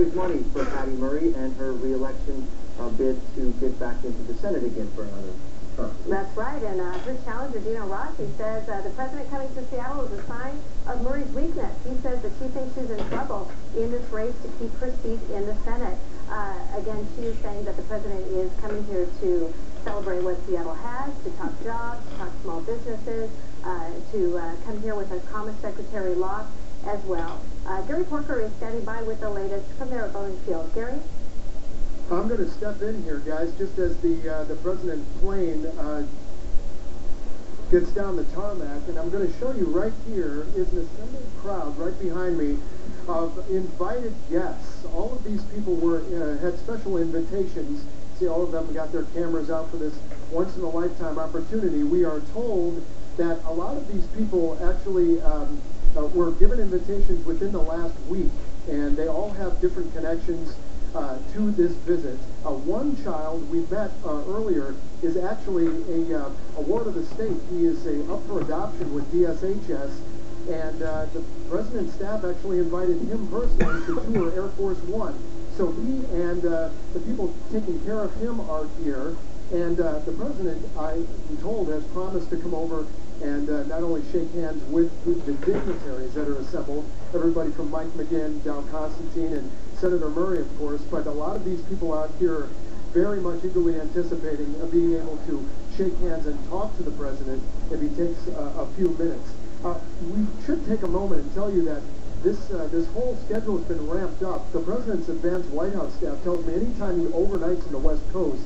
raise money for Patty Murray and her re-election bid to get back into the Senate again for another term. That's right, and her challenger, Dino Rossi, says the president coming to Seattle is a sign of Murray's weakness. He says that she thinks she's in trouble in this race to keep her seat in the Senate. Again, she is saying that the president is coming here to celebrate what Seattle has, to talk jobs, to talk small businesses, to come here with a Commerce Secretary Locke as well. Gary Porker is standing by with the latest from there at Boeing Field. Gary? I'm going to step in here, guys, just as the president's plane gets down the tarmac, and I'm going to show you right here is an assembled crowd right behind me of invited guests. All of these people had special invitations. See, all of them got their cameras out for this once-in-a-lifetime opportunity. We are told that a lot of these people actually were given invitations within the last week, and they all have different connections to this visit. One child we met earlier is actually a ward of the state. He is up for adoption with DSHS, and the president's staff actually invited him personally to tour Air Force One. So he and the people taking care of him are here, and the president, I'm told, has promised to come over and not only shake hands with the dignitaries that are assembled, everybody from Mike McGinn, down Constantine, and Senator Murray, of course, but a lot of these people out here very much eagerly anticipating being able to shake hands and talk to the president if he takes a few minutes. We should take a moment and tell you that this whole schedule has been ramped up. The president's advanced White House staff tells me anytime he overnights in the West Coast,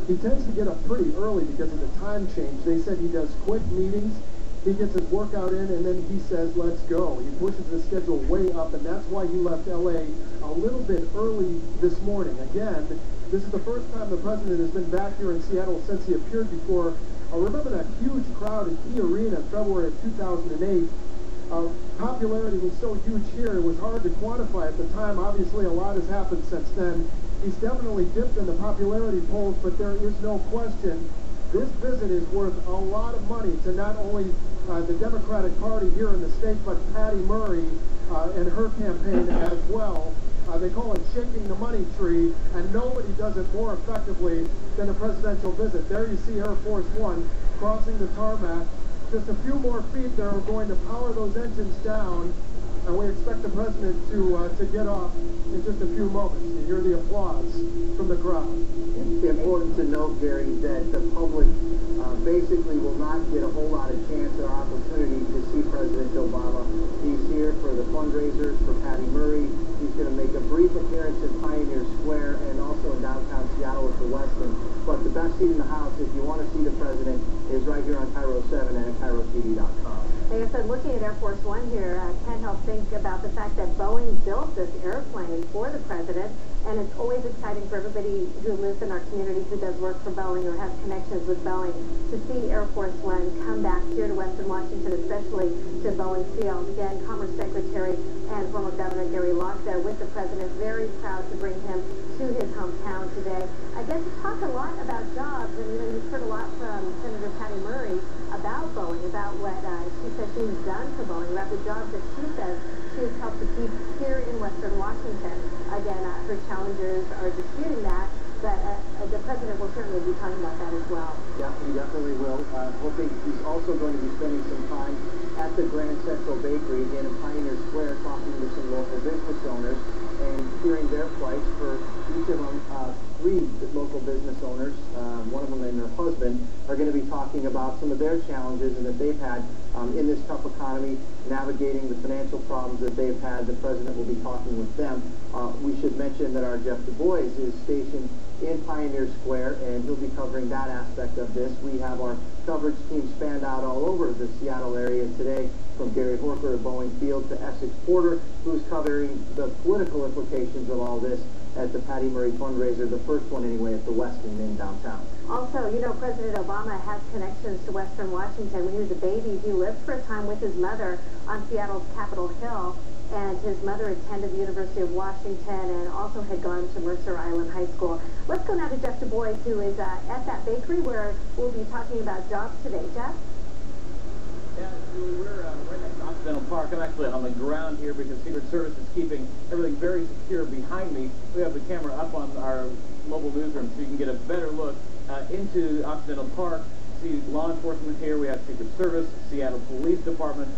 he tends to get up pretty early because of the time change. They said he does quick meetings, he gets his workout in, and then he says, let's go. He pushes the schedule way up, and that's why he left L.A. a little bit early this morning. Again, this is the first time the president has been back here in Seattle since he appeared before. Remember that huge crowd at Key Arena in February of 2008? Popularity was so huge here, it was hard to quantify at the time. Obviously, a lot has happened since then. He's definitely dipped in the popularity polls, but there is no question this visit is worth a lot of money to not only the Democratic Party here in the state, but Patty Murray and her campaign as well. They call it shaking the money tree, and nobody does it more effectively than a presidential visit. There you see Air Force One crossing the tarmac. Just a few more feet, they're going to power those engines down, and we expect the president to get off in just a few moments. You hear the applause from the crowd. It's important to note, Gary, that the public basically will not get a whole lot of chance or opportunity to see President Obama. He's here for the fundraisers for Patty Murray. He's going to make a brief appearance in Pioneer Square and also in downtown Seattle at the Westin. But the best seat in the house, if you want to see the president, is right here on Cairo 7 and at KairoTV.com. Like I said, looking at Air Force One here, I can't help think about the fact that Boeing built this airplane for the president, and it's always exciting for everybody who lives in our community who does work for Boeing or has connections with Boeing to see Air Force One come back here to Western Washington, especially to Boeing Field. Again, Commerce Secretary and former Governor Gary Locke there with the president, very proud to bring him to his hometown today. Again, to talk a lot about jobs, and you've heard a lot from Senator Patty Murray about Boeing, about what she says she's done for Boeing, about the jobs that she says she has helped to keep here in Western Washington. Again, her challengers are disputing that, but the president will certainly be talking about that as well. Yeah, he definitely will. Hoping he's also going to be spending some time at the Grand Central Bakery, again in Pioneer Square, talking to some local business owners and hearing their plights. For each of them, 3 local business owners, one of them and their husband, are going to be talking about some of their challenges and that they've had in this tough economy, navigating the financial problems that they've had. The president will be talking with them. We should mention that our Jeff Du Bois is stationed in Pioneer Square, and he'll be covering that aspect of this. We have our coverage team spanned out all over the Seattle area today, from Gary Horker at Boeing Field to Essex Porter, who's covering the political implications of all this at the Patty Murray fundraiser, the first one anyway, at the Westin in downtown. Also, you know, President Obama has connections to Western Washington. When he was a baby, he lived for a time with his mother on Seattle's Capitol Hill, and his mother attended the University of Washington and also had gone to Mercer Island High School. Let's go now to Jeff Du Bois, who is at that bakery where we'll be talking about jobs today. Jeff? Yeah, Julie, we're right next to Occidental Park. I'm actually on the ground here because Secret Service is keeping everything very secure behind me. We have the camera up on our mobile newsroom so you can get a better look into Occidental Park. See law enforcement here. We have Secret Service, Seattle Police Department,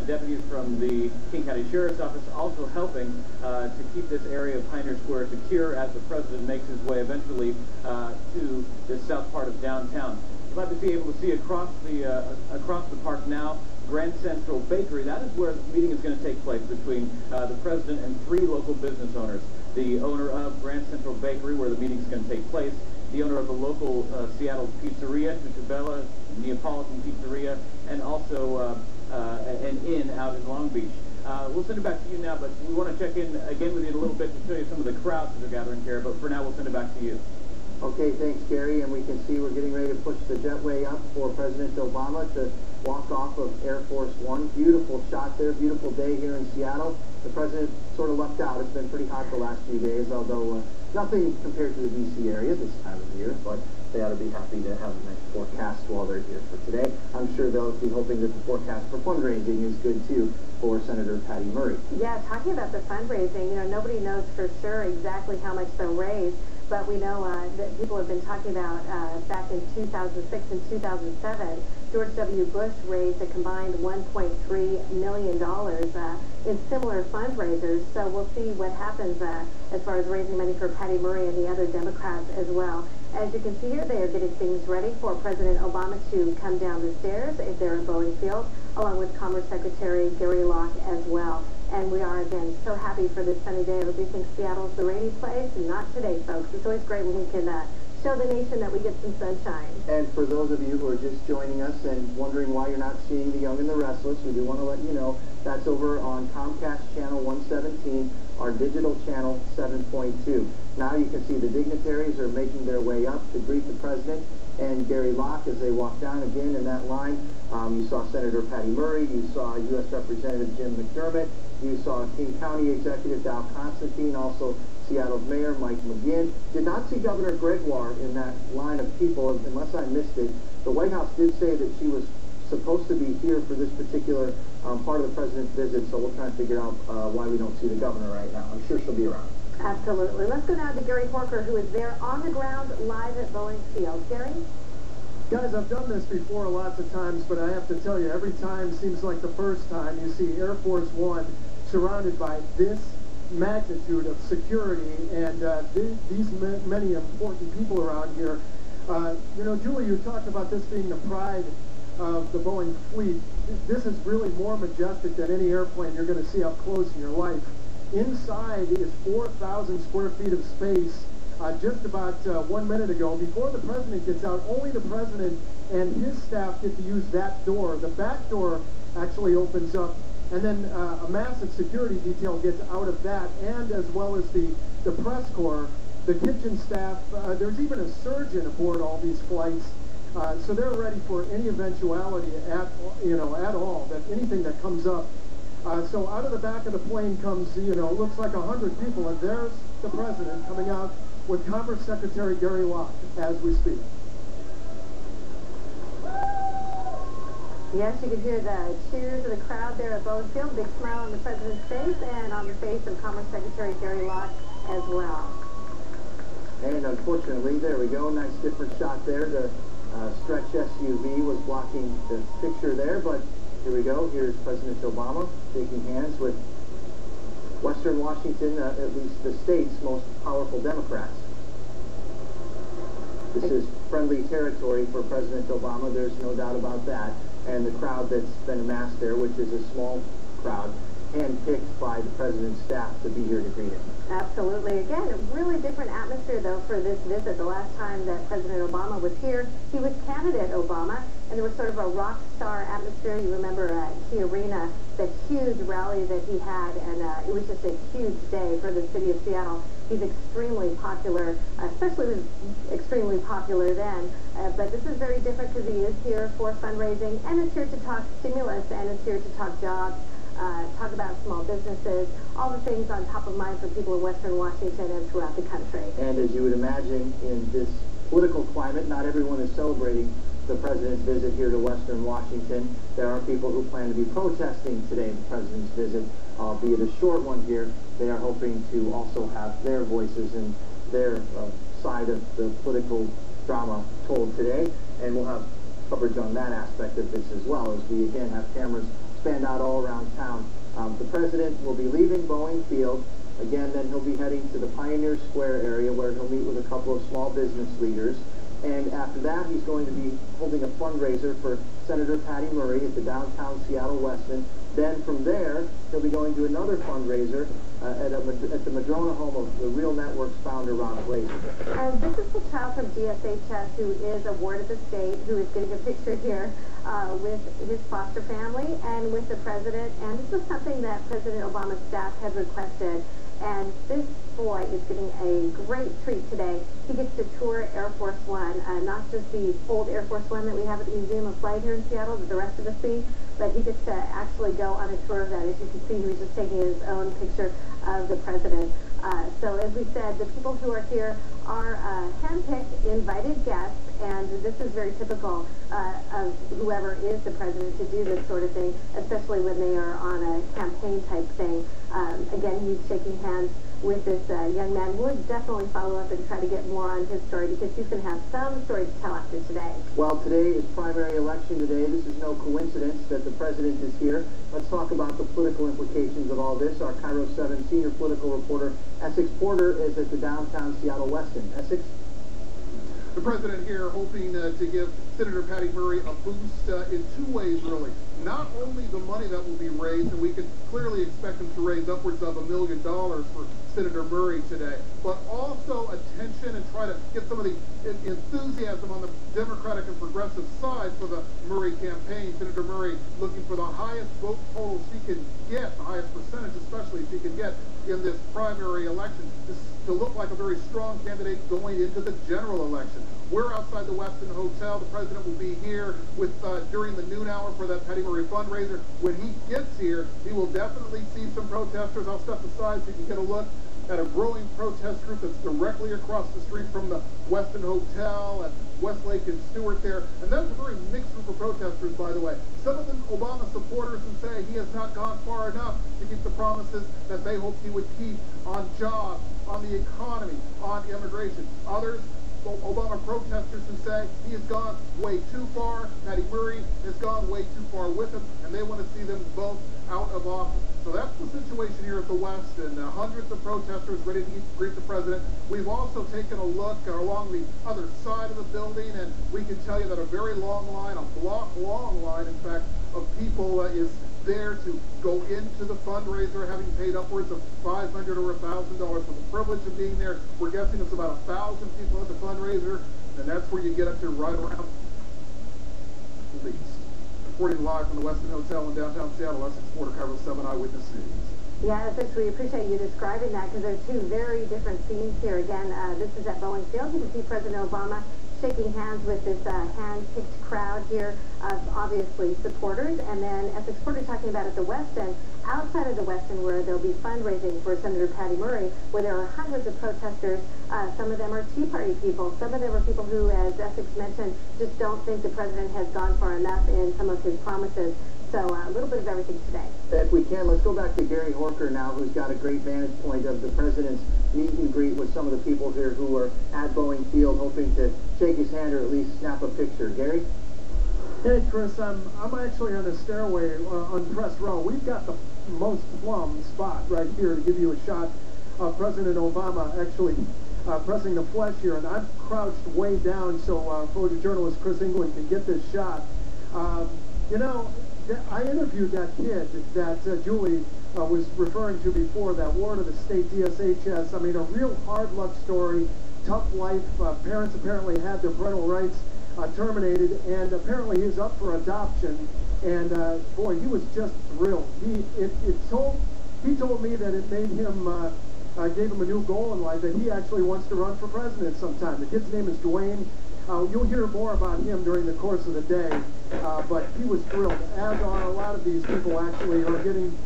deputies from the King County Sheriff's Office also helping to keep this area of Pioneer Square secure as the president makes his way eventually to the south part of downtown. Glad to be able to see across the park now, Grand Central Bakery. That is where the meeting is going to take place between the president and 3 local business owners. The owner of Grand Central Bakery, where the meeting is going to take place, the owner of the local Seattle pizzeria, Nutribella, Neapolitan Pizzeria, and also an inn out in Long Beach. We'll send it back to you now, but we want to check in again with you in a little bit to show you some of the crowds that are gathering here, but for now we'll send it back to you. Okay, thanks, Gary. And we can see we're getting ready to push the jetway up for President Obama to walk off of Air Force One. Beautiful shot there, beautiful day here in Seattle. The president sort of lucked out. It's been pretty hot the last few days, although nothing compared to the D.C. area this time of year, but they ought to be happy to have a nice forecast while they're here for today. I'm sure they'll be hoping that the forecast for fundraising is good, too, for Senator Patty Murray. Yeah, talking about the fundraising, you know, nobody knows for sure exactly how much they'll raise, but we know that people have been talking about back in 2006 and 2007, George W. Bush raised a combined $1.3 million in similar fundraisers. So we'll see what happens as far as raising money for Patty Murray and the other Democrats as well. As you can see here, they are getting things ready for President Obama to come down the stairs if they're in Boeing Field, along with Commerce Secretary Gary Locke as well. And we are, again, so happy for this sunny day. I do think Seattle's the rainy place, and not today, folks. It's always great when we can show the nation that we get some sunshine. And for those of you who are just joining us and wondering why you're not seeing The Young and the Restless, we do want to let you know that's over on Comcast Channel 117, our digital channel 7.2. Now you can see the dignitaries are making their way up to greet the president and Gary Locke as they walk down again in that line. You saw Senator Patty Murray, you saw U.S. Representative Jim McDermott, you saw King County Executive Dow Constantine, also Seattle's Mayor Mike McGinn. Did not see Governor Gregoire in that line of people, unless I missed it. The White House did say that she was supposed to be here for this particular part of the president's visit, so we'll try and figure out why we don't see the governor right now. I'm sure she'll be around. Absolutely. Let's go now to Gary Horker, who is there on the ground live at Boeing Field. Gary? Guys, I've done this before lots of times, but I have to tell you, every time seems like the first time you see Air Force One surrounded by this magnitude of security and these many important people around here. You know, Julie, you talked about this being the pride of the Boeing fleet. This is really more majestic than any airplane you're going to see up close in your life. Inside is 4,000 square feet of space. Just about 1 minute ago, before the president gets out, only the president and his staff get to use that door. The back door actually opens up, and then a massive security detail gets out of that, and as well as the press corps, the kitchen staff. There's even a surgeon aboard all these flights, so they're ready for any eventuality at all, that anything that comes up. So out of the back of the plane comes, looks like 100 people, and there's the president coming out with Commerce Secretary Gary Locke as we speak. Yes, you can hear the cheers of the crowd there at Boeing Field. Big smile on the president's face and on the face of Commerce Secretary Gary Locke as well. And unfortunately, there we go, nice different shot there. The stretch SUV was blocking the picture there, but here we go. Here's President Obama shaking hands with Western Washington, at least the state's most powerful Democrats. This is friendly territory for President Obama, there's no doubt about that. And the crowd that's been amassed there, which is a small crowd, handpicked by the president's staff to be here to greet him. Absolutely. Again, a really different atmosphere, though, for this visit. The last time that President Obama was here, he was candidate Obama, and there was sort of a rock star atmosphere. You remember Key Arena, the huge rally that he had, and it was just a huge day for the city of Seattle. He's extremely popular, especially was extremely popular then, but this is very different because he is here for fundraising, and is here to talk stimulus, and is here to talk jobs, talk about small businesses, all the things on top of mind for people in Western Washington and throughout the country. And as you would imagine, in this political climate, not everyone is celebrating the president's visit here to Western Washington. There are people who plan to be protesting today the president's visit, albeit a short one here. They are hoping to also have their voices and their side of the political drama told today, and we'll have coverage on that aspect of this as well, as we again have cameras spanned out all around town. The president will be leaving Boeing Field. Again, then he'll be heading to the Pioneer Square area where he'll meet with a couple of small business leaders. And after that, he's going to be holding a fundraiser for Senator Patty Murray at the downtown Seattle Westin. Then from there, he'll be going to another fundraiser at the Madrona home of the Real Networks founder, Ron Glazer. And this is the child from GSHS who is a ward of the state, who is getting a picture here with his foster family and with the president. And this is something that President Obama's staff had requested. And this boy is getting a great treat today. He gets to tour Air Force One, not just the old Air Force One that we have at the Museum of Flight here in Seattle that the rest of us see, but he gets to actually go on a tour of that. As you can see, he was just taking his own picture of the president. So as we said, the people who are here are hand-picked, invited guests, and this is very typical of whoever is the president to do this sort of thing, especially when they are on a campaign-type thing. Again, he's shaking hands with this young man. We'll definitely follow up and try to get more on his story, because he's going to have some story to tell after today. Well, today is primary election day. This is no coincidence that the president is here. Let's talk about the political implications of all this. Our Cairo 7 senior political reporter, Essex Porter, is at the downtown Seattle Westin. Essex? The president here hoping to give Senator Patty Murray a boost in two ways, really. Not only the money that will be raised, and we can clearly expect him to raise upwards of $1 million for Senator Murray today, but also attention and try to get some of the enthusiasm on the Democratic and progressive side for the Murray campaign. Senator Murray looking for the highest vote total she can get, the highest percentage especially she can get in this primary election, to look like a very strong candidate going into the general election. We're outside the Westin Hotel. The president will be here with during the noon hour for that Patty Murray fundraiser. When he gets here, he will definitely see some protesters. I'll step aside so you can get a look at a growing protest group that's directly across the street from the Westin Hotel at Westlake and Stewart there. And that's a very mixed group of protesters, by the way. Some of them Obama supporters who say he has not gone far enough to keep the promises that they hoped he would keep on jobs, on the economy, on immigration. Others, Obama protesters who say he has gone way too far, Patty Murray has gone way too far with him, and they want to see them both out of office. So that's the situation here at the Westin. Hundreds of protesters ready to greet the president. We've also taken a look along the other side of the building, and we can tell you that a very long line, a block-long line, in fact, of people is there to go into the fundraiser, having paid upwards of $500 or $1,000 for the privilege of being there. We're guessing it's about 1,000 people at the fundraiser, and that's where you get up to right around the least. Reporting live from the Westin Hotel in downtown Seattle, Essex Porter, Cairo 7 Eyewitness News. Yeah, Essex, we appreciate you describing that, because there's two very different scenes here. Again, this is at Boeing Field. You can see President Obama shaking hands with this hand-picked crowd here of obviously supporters, and then Essex Porter talking about at the Westin, outside of the Westin, where they'll be fundraising for Senator Patty Murray, where there are hundreds of protesters. Some of them are Tea Party people. Some of them are people who, as Essex mentioned, just don't think the president has gone far enough in some of his promises. So a little bit of everything today. If we can, let's go back to Gary Horker now, who's got a great vantage point of the president's meet and greet with some of the people here who are at Boeing Field, hoping to shake his hand or at least snap a picture. Gary? Hey, Chris, I'm actually on the stairway on press row. We've got the most plum spot right here to give you a shot of President Obama actually pressing the flesh here, and I'm crouched way down so photojournalist Chris England can get this shot. You know, I interviewed that kid that Julie was referring to before, that ward of the state, DSHS. I mean, a real hard luck story, tough life. Parents apparently had their parental rights terminated, and apparently he's up for adoption. And boy, he was just thrilled. He told me that it made him, gave him a new goal in life, that he actually wants to run for president sometime. The kid's name is Dwayne. You'll hear more about him during the course of the day, but he was thrilled, as are a lot of these people actually who are getting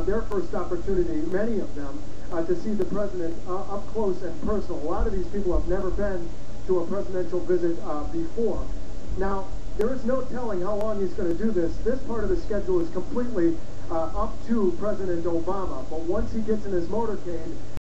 their first opportunity, many of them, to see the president up close and personal. A lot of these people have never been to a presidential visit before. Now, There is no telling how long he's going to do this. This part of the schedule is completely up to President Obama. But once he gets in his motorcade,